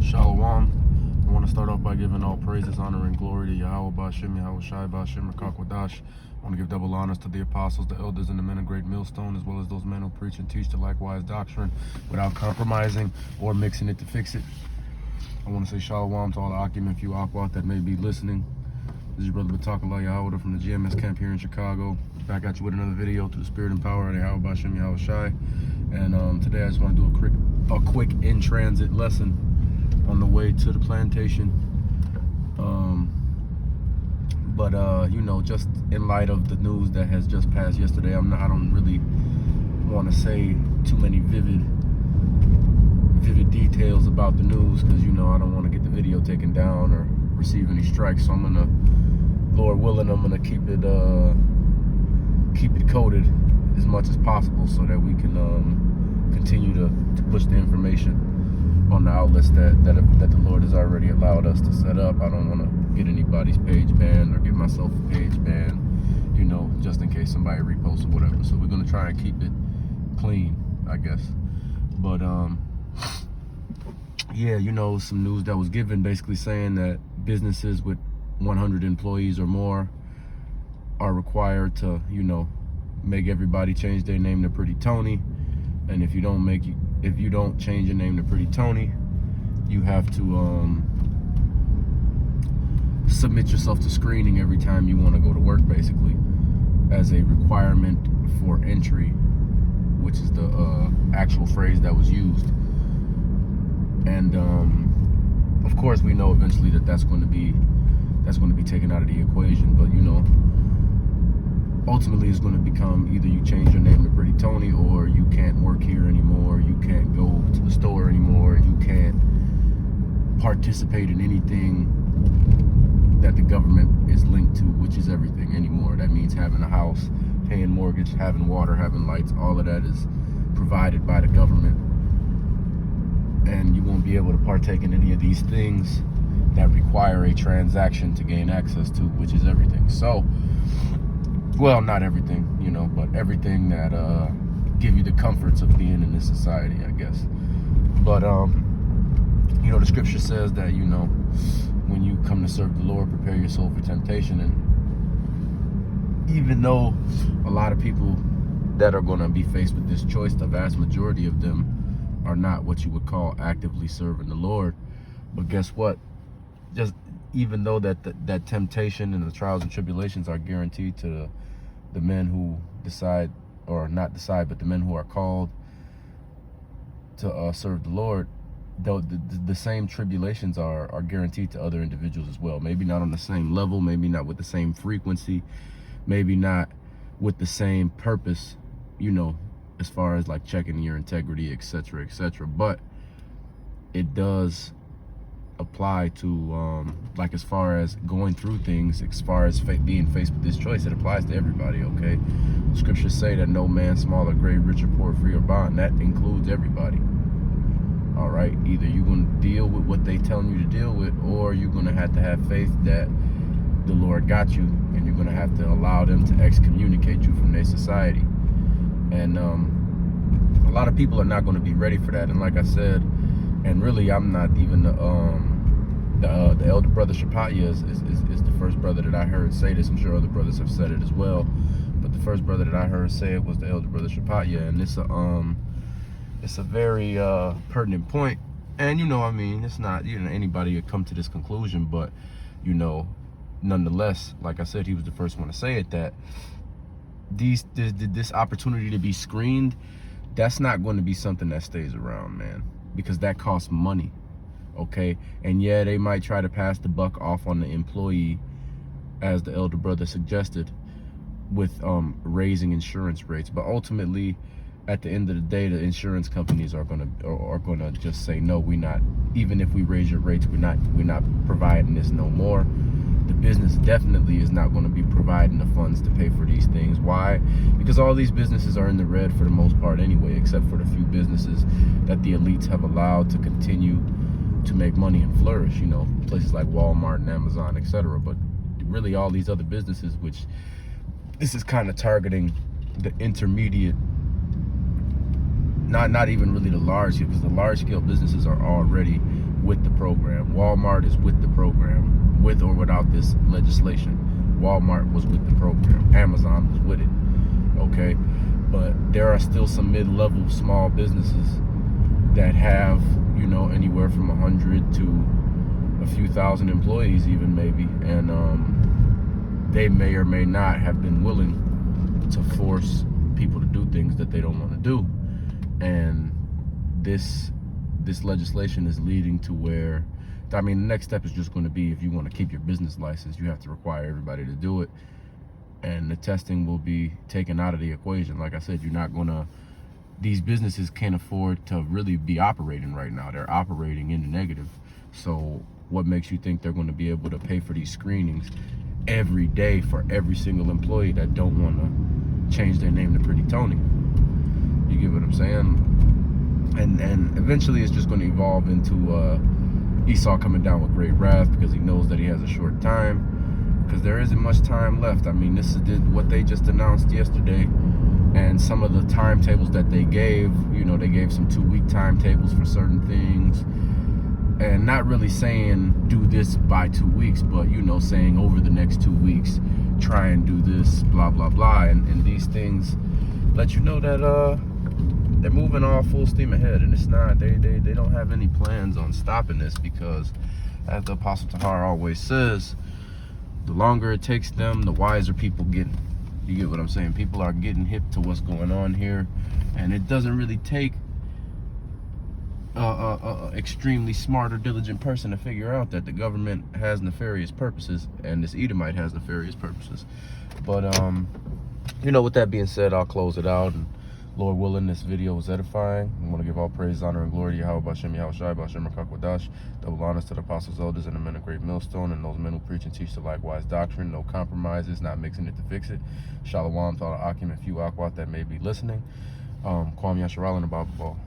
Shalom. I want to start off by giving all praises, honor, and glory to Yahweh Ba'Shem, Yahweh Shai Ba'Shem, Rakakwadash. I want to give double honors to the apostles, the elders, and the men of great millstone, as well as those men who preach and teach the likewise doctrine without compromising or mixing it to fix it. I want to say Shalom to all the Akim and few Akwat that may be listening. This is your brother Batakallah Yahweh from the GMS camp here in Chicago. Back at you with another video through the spirit and power of Yahweh Ba'Shem, Yahweh Shai. And today I just want to do a quick in-transit lesson on the way to the plantation. You know, just in light of the news that has just passed yesterday, I don't really want to say too many vivid details about the news, because you know I don't want to get the video taken down or receive any strikes. So I'm gonna, Lord willing, I'm gonna keep it coded as much as possible so that we can continue to push the information on the outlets that the Lord has already allowed us to set up. I don't want to get anybody's page banned or get myself a page banned, you know, just in case somebody reposts or whatever. So we're going to try and keep it clean, I guess. But yeah, you know, some news that was given basically saying that businesses with 100 employees or more are required to, you know, make everybody change their name to Pretty Tony. And if you don't change your name to Pretty Tony, you have to submit yourself to screening every time you want to go to work, basically, as a requirement for entry, which is the actual phrase that was used. And of course, we know eventually that's going to be taken out of the equation. But you know, ultimately it's going to become either you change your name to Pretty Tony, or you can't work here anymore, you can't go to the store anymore, you can't participate in anything that the government is linked to, which is everything anymore. That means having a house, paying mortgage, having water, having lights, all of that is provided by the government. And you won't be able to partake in any of these things that require a transaction to gain access to, which is everything. So, well, not everything, you know, but everything that give you the comforts of being in this society, I guess. But you know, the scripture says that, you know, when you come to serve the Lord, prepare your soul for temptation. And even though a lot of people that are going to be faced with this choice, the vast majority of them are not what you would call actively serving the Lord. But guess what? Just even though that temptation and the trials and tribulations are guaranteed to the men who decide, or not decide, but the men who are called to serve the Lord, though the same tribulations are guaranteed to other individuals as well. Maybe not on the same level, maybe not with the same frequency, maybe not with the same purpose, you know, as far as like checking your integrity, etc., etc. But it does apply to like, as far as going through things, as far as being faced with this choice, it applies to everybody. Okay, scriptures say that no man, small or great, rich or poor, free or bond, that includes everybody. All right, either you're going to deal with what they telling you to deal with, or you're going to have faith that the Lord got you, and you're going to have to allow them to excommunicate you from their society. And a lot of people are not going to be ready for that. And like I said, and really, I'm not even the elder brother Shapatya is the first brother that I heard say this. I'm sure other brothers have said it as well, but the first brother that I heard say it was the elder brother Shapatya. And it's a very pertinent point. And you know, I mean, it's not, you know, anybody would come to this conclusion, but you know, nonetheless, like I said, he was the first one to say it, that this opportunity to be screened, that's not going to be something that stays around, man, because that costs money. Okay, and yeah, they might try to pass the buck off on the employee, as the elder brother suggested, with raising insurance rates. But ultimately, at the end of the day, the insurance companies are gonna just say, no, we're not. Even if we raise your rates, we're not providing this no more. The business definitely is not going to be providing the funds to pay for these things. Why? Because all these businesses are in the red for the most part anyway, except for the few businesses that the elites have allowed to continue to make money and flourish, you know, places like Walmart and Amazon, etc. But really all these other businesses, which this is kind of targeting the intermediate not even really the large scale, because the large scale businesses are already with the program. Walmart is with the program, with or without this legislation. Walmart was with the program. Amazon was with it. Okay, but there are still some mid-level small businesses that have, you know, anywhere from 100 to a few thousand employees, even maybe, and they may or may not have been willing to force people to do things that they don't want to do. And this legislation is leading to where, I mean, the next step is just going to be, if you want to keep your business license, you have to require everybody to do it, and the testing will be taken out of the equation. Like I said, you're not going to, these businesses can't afford to really be operating right now. They're operating in the negative. So what makes you think they're going to be able to pay for these screenings every day for every single employee that don't want to change their name to Pretty Tony? You get what I'm saying? And eventually it's just going to evolve into Esau coming down with great wrath, because he knows that he has a short time, because there isn't much time left. I mean, this is what they just announced yesterday, and some of the timetables that they gave, you know, they gave some 2-week timetables for certain things, and not really saying do this by 2 weeks, but, you know, saying over the next 2 weeks try and do this, blah blah blah. And these things let you know that they're moving all full steam ahead, and it's not, they don't have any plans on stopping this, because as the Apostle Tahar always says, the longer it takes them, the wiser people get. You get what I'm saying? People are getting hip to what's going on here, and it doesn't really take a extremely smart or diligent person to figure out that the government has nefarious purposes, and this Edomite has nefarious purposes. But you know, with that being said, I'll close it out, and Lord willing, this video was edifying. I want to give all praise, honor, and glory to Yahweh Bashem, Yahweh Shai, Bashem Rakakwadash. Double honors to the apostles, elders, and the men of great millstone, and those men who preach and teach the likewise doctrine. No compromises, not mixing it to fix it. Shalom to all the Akim and few Akwat that may be listening. Kwame Yasharal and the Bible Ball.